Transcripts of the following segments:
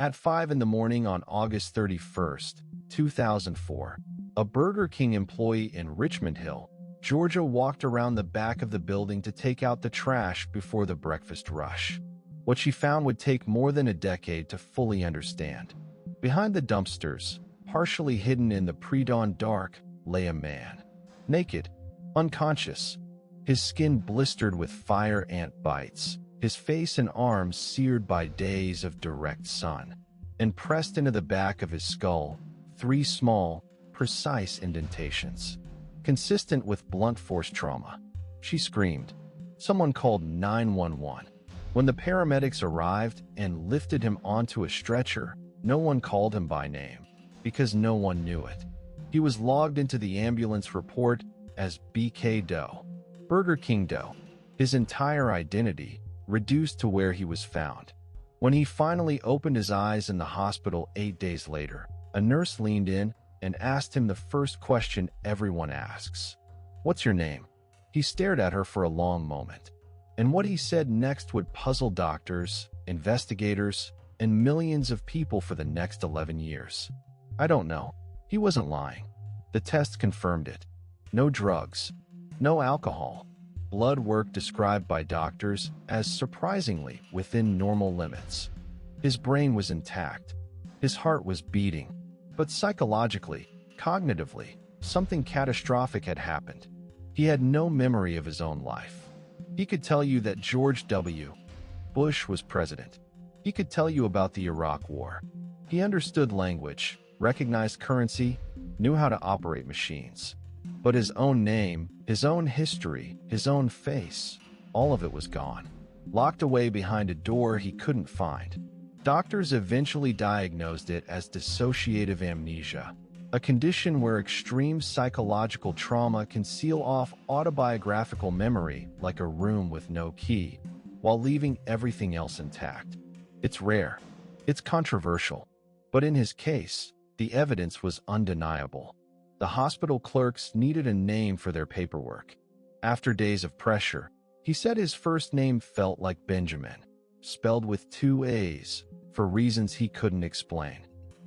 At 5 in the morning on August 31st, 2004, a Burger King employee in Richmond Hill, Georgia walked around the back of the building to take out the trash before the breakfast rush. What she found would take more than a decade to fully understand. Behind the dumpsters, partially hidden in the pre-dawn dark, lay a man. Naked, unconscious, his skin blistered with fire ant bites, his face and arms seared by days of direct sun. And pressed into the back of his skull, 3 small, precise indentations. Consistent with blunt force trauma. She screamed. Someone called 911. When the paramedics arrived and lifted him onto a stretcher, no one called him by name, because no one knew it. He was logged into the ambulance report as BK Doe, Burger King Doe, his entire identity reduced to where he was found. When he finally opened his eyes in the hospital 8 days later, a nurse leaned in and asked him the first question everyone asks. "What's your name?" He stared at her for a long moment. And what he said next would puzzle doctors, investigators, and millions of people for the next 11 years. "I don't know." He wasn't lying. The test confirmed it. No drugs, no alcohol. Blood work described by doctors as surprisingly within normal limits. His brain was intact. His heart was beating. But psychologically, cognitively, something catastrophic had happened. He had no memory of his own life. He could tell you that George W. Bush was president. He could tell you about the Iraq War. He understood language, recognized currency, knew how to operate machines. But his own name, his own history, his own face, all of it was gone. Locked away behind a door he couldn't find. Doctors eventually diagnosed it as dissociative amnesia, a condition where extreme psychological trauma can seal off autobiographical memory like a room with no key, while leaving everything else intact. It's rare. It's controversial. But in his case, the evidence was undeniable. The hospital clerks needed a name for their paperwork. After days of pressure, he said his first name felt like Benjamin, spelled with 2 A's, for reasons he couldn't explain.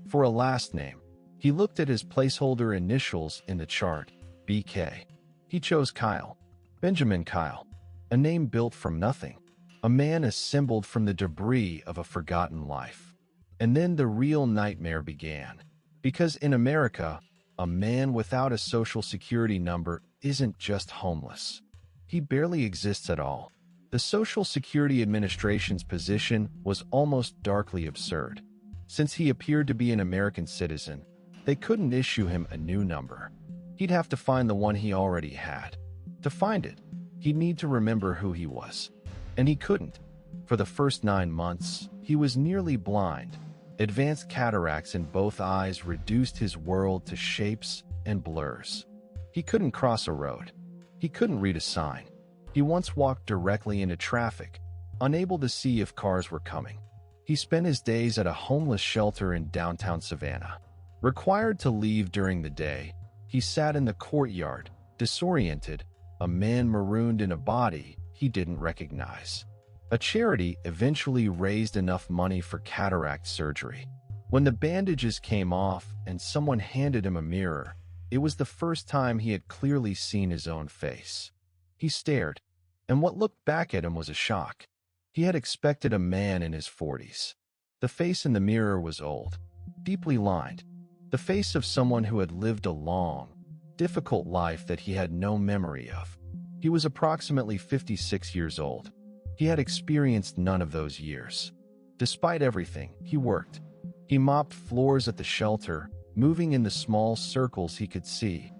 For a last name, he looked at his placeholder initials in the chart, BK. He chose Kyle, Benjaman Kyle, a name built from nothing, a man assembled from the debris of a forgotten life. And then the real nightmare began. Because in America, a man without a social security number isn't just homeless. He barely exists at all. The Social Security Administration's position was almost darkly absurd. Since he appeared to be an American citizen, they couldn't issue him a new number. He'd have to find the one he already had. To find it, he'd need to remember who he was. And he couldn't. For the first 9 months, he was nearly blind. Advanced cataracts in both eyes reduced his world to shapes and blurs. He couldn't cross a road. He couldn't read a sign. He once walked directly into traffic, unable to see if cars were coming. He spent his days at a homeless shelter in downtown Savannah. Required to leave during the day, he sat in the courtyard, disoriented, a man marooned in a body he didn't recognize. A charity eventually raised enough money for cataract surgery. When the bandages came off and someone handed him a mirror, it was the first time he had clearly seen his own face. He stared, and what looked back at him was a shock. He had expected a man in his 40s. The face in the mirror was old, deeply lined, the face of someone who had lived a long, difficult life that he had no memory of. He was approximately 56 years old. He had experienced none of those years. Despite everything, he worked. He mopped floors at the shelter, moving in the small circles he could see,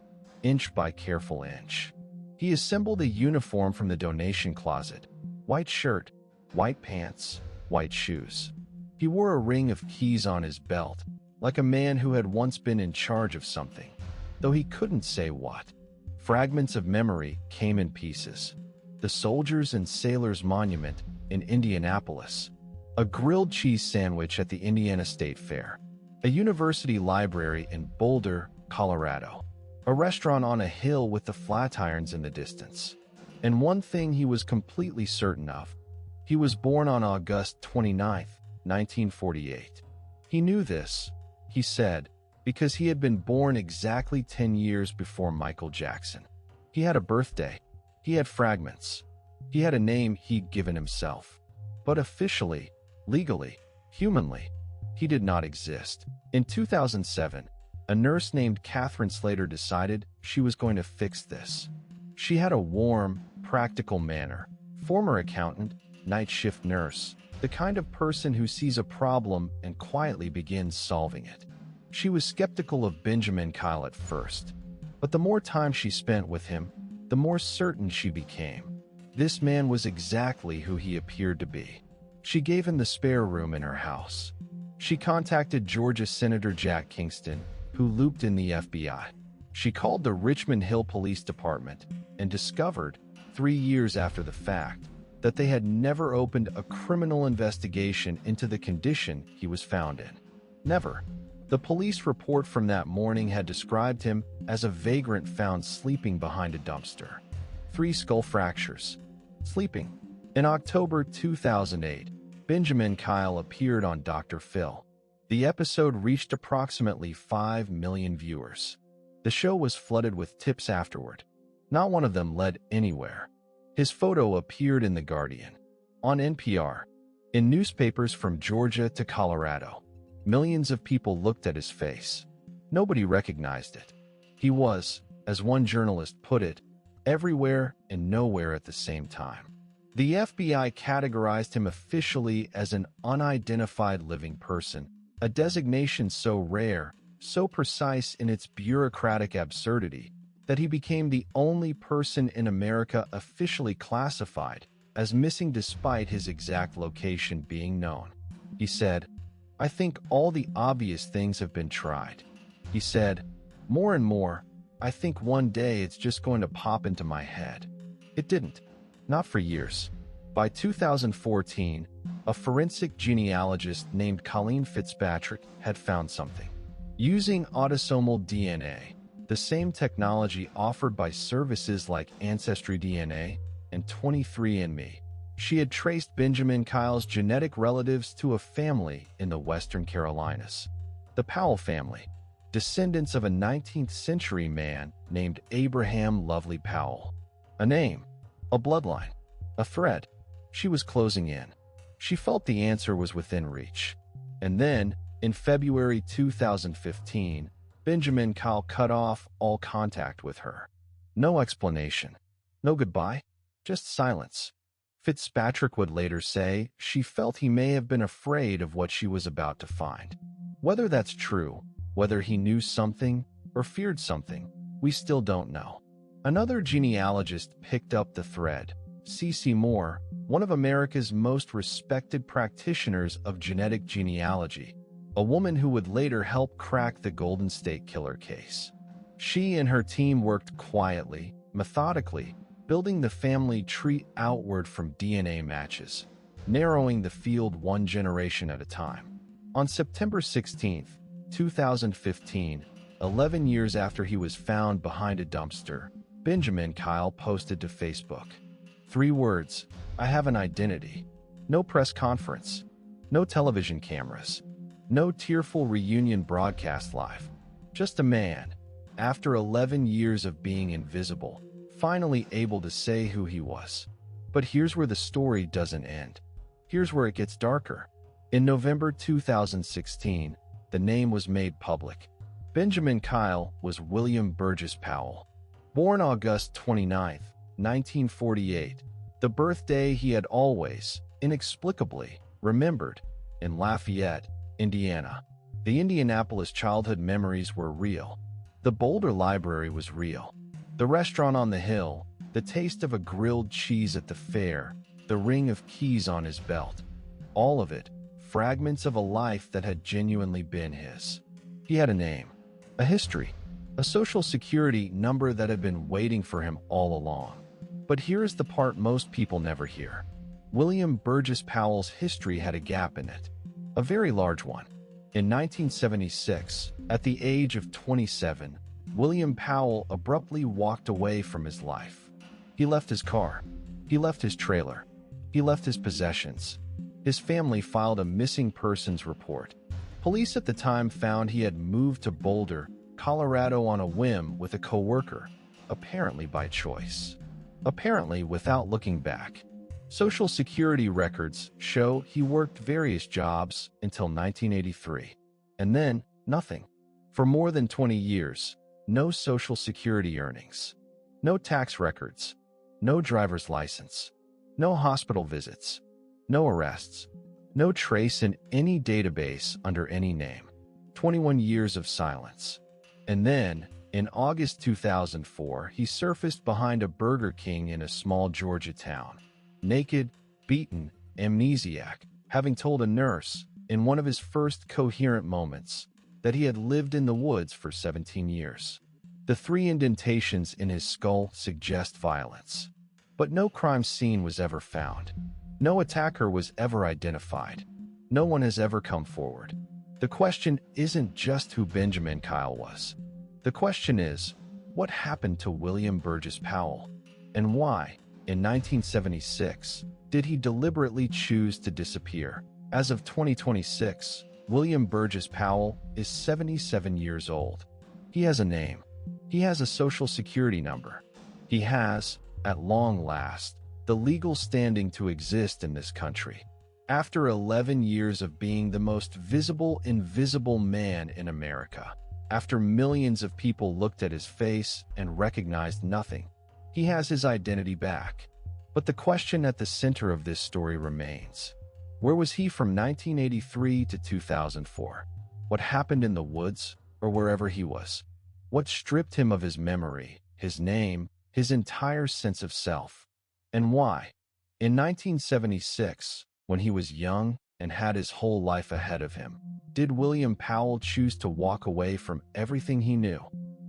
inch by careful inch. He assembled a uniform from the donation closet: white shirt, white pants, white shoes. He wore a ring of keys on his belt, like a man who had once been in charge of something, though he couldn't say what. Fragments of memory came in pieces. The Soldiers and Sailors Monument in Indianapolis, a grilled cheese sandwich at the Indiana State Fair, a university library in Boulder, Colorado, a restaurant on a hill with the Flatirons in the distance. And one thing he was completely certain of: he was born on August 29, 1948. He knew this, he said, because he had been born exactly 10 years before Michael Jackson. He had a birthday. He had fragments. He had a name he'd given himself. But officially, legally, humanly, he did not exist. In 2007, a nurse named Catherine Slater decided she was going to fix this. She had a warm, practical manner. Former accountant, night shift nurse, the kind of person who sees a problem and quietly begins solving it. She was skeptical of Benjaman Kyle at first, but the more time she spent with him, the more certain she became. This man was exactly who he appeared to be. She gave him the spare room in her house. She contacted Georgia Senator Jack Kingston, who looped in the FBI. She called the Richmond Hill Police Department and discovered, 3 years after the fact, that they had never opened a criminal investigation into the condition he was found in. Never. The police report from that morning had described him as a vagrant found sleeping behind a dumpster. 3 skull fractures. Sleeping. In October 2008, Benjaman Kyle appeared on Dr. Phil. The episode reached approximately 5 million viewers. The show was flooded with tips afterward. Not one of them led anywhere. His photo appeared in The Guardian, on NPR, in newspapers from Georgia to Colorado. Millions of people looked at his face. Nobody recognized it. He was, as one journalist put it, everywhere and nowhere at the same time. The FBI categorized him officially as an unidentified living person, a designation so rare, so precise in its bureaucratic absurdity, that he became the only person in America officially classified as missing despite his exact location being known. He said, "I think all the obvious things have been tried." He said, "More and more, I think one day it's just going to pop into my head." It didn't. Not for years. By 2014, a forensic genealogist named Colleen Fitzpatrick had found something. Using autosomal DNA, the same technology offered by services like Ancestry DNA and 23andMe, she had traced Benjaman Kyle's genetic relatives to a family in the Western Carolinas. The Powell family, descendants of a 19th century man named Abraham Lovely Powell. A name, a bloodline, a thread. She was closing in. She felt the answer was within reach. And then, in February 2015, Benjaman Kyle cut off all contact with her. No explanation. No goodbye. Just silence. Fitzpatrick would later say she felt he may have been afraid of what she was about to find. Whether that's true, whether he knew something or feared something, we still don't know. Another genealogist picked up the thread. CeCe Moore, one of America's most respected practitioners of genetic genealogy, a woman who would later help crack the Golden State Killer case. She and her team worked quietly, methodically, building the family tree outward from DNA matches, narrowing the field one generation at a time. On September 16, 2015, 11 years after he was found behind a dumpster, Benjaman Kyle posted to Facebook. 3 words, "I have an identity." No press conference. No television cameras. No tearful reunion broadcast live. Just a man, after 11 years of being invisible, finally able to say who he was. But here's where the story doesn't end. Here's where it gets darker. In November 2016, the name was made public. Benjaman Kyle was William Burgess Powell. Born August 29, 1948, the birthday he had always, inexplicably, remembered, in Lafayette, Indiana. The Indianapolis childhood memories were real. The Boulder Library was real. The restaurant on the hill, the taste of a grilled cheese at the fair, the ring of keys on his belt. All of it, fragments of a life that had genuinely been his. He had a name, a history, a social security number that had been waiting for him all along. But here's the part most people never hear. William Burgess Powell's history had a gap in it. A very large one. In 1976, at the age of 27, William Powell abruptly walked away from his life. He left his car. He left his trailer. He left his possessions. His family filed a missing persons report. Police at the time found he had moved to Boulder, Colorado on a whim with a coworker, apparently by choice. Apparently without looking back. Social Security records show he worked various jobs until 1983. And then, nothing. For more than 20 years, no Social Security earnings. No tax records. No driver's license. No hospital visits. No arrests. No trace in any database under any name. 21 years of silence. And then, in August 2004, he surfaced behind a Burger King in a small Georgia town. Naked, beaten, amnesiac, having told a nurse, in one of his first coherent moments, that he had lived in the woods for 17 years. The 3 indentations in his skull suggest violence. But no crime scene was ever found. No attacker was ever identified. No one has ever come forward. The question isn't just who Benjaman Kyle was. The question is, what happened to William Burgess Powell? And why, in 1976, did he deliberately choose to disappear? As of 2026, William Burgess Powell is 77 years old. He has a name. He has a Social Security number. He has, at long last, the legal standing to exist in this country. After 11 years of being the most visible invisible man in America, after millions of people looked at his face and recognized nothing, he has his identity back. But the question at the center of this story remains. Where was he from 1983 to 2004? What happened in the woods or wherever he was? What stripped him of his memory, his name, his entire sense of self? And why? In 1976, when he was young and had his whole life ahead of him, did William Powell choose to walk away from everything he knew?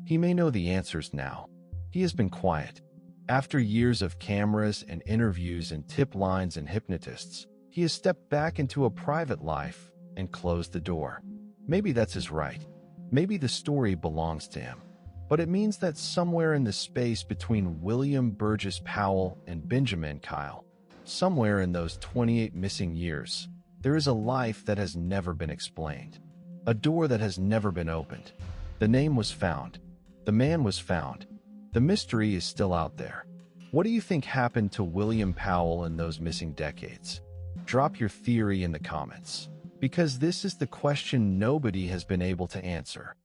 He may know the answers now. He has been quiet. After years of cameras and interviews and tip lines and hypnotists, he has stepped back into a private life and closed the door. Maybe that's his right. Maybe the story belongs to him. But it means that somewhere in the space between William Burgess Powell and Benjaman Kyle, somewhere in those 28 missing years, there is a life that has never been explained. A door that has never been opened. The name was found. The man was found. The mystery is still out there. What do you think happened to William Powell in those missing decades? Drop your theory in the comments, because this is the question nobody has been able to answer.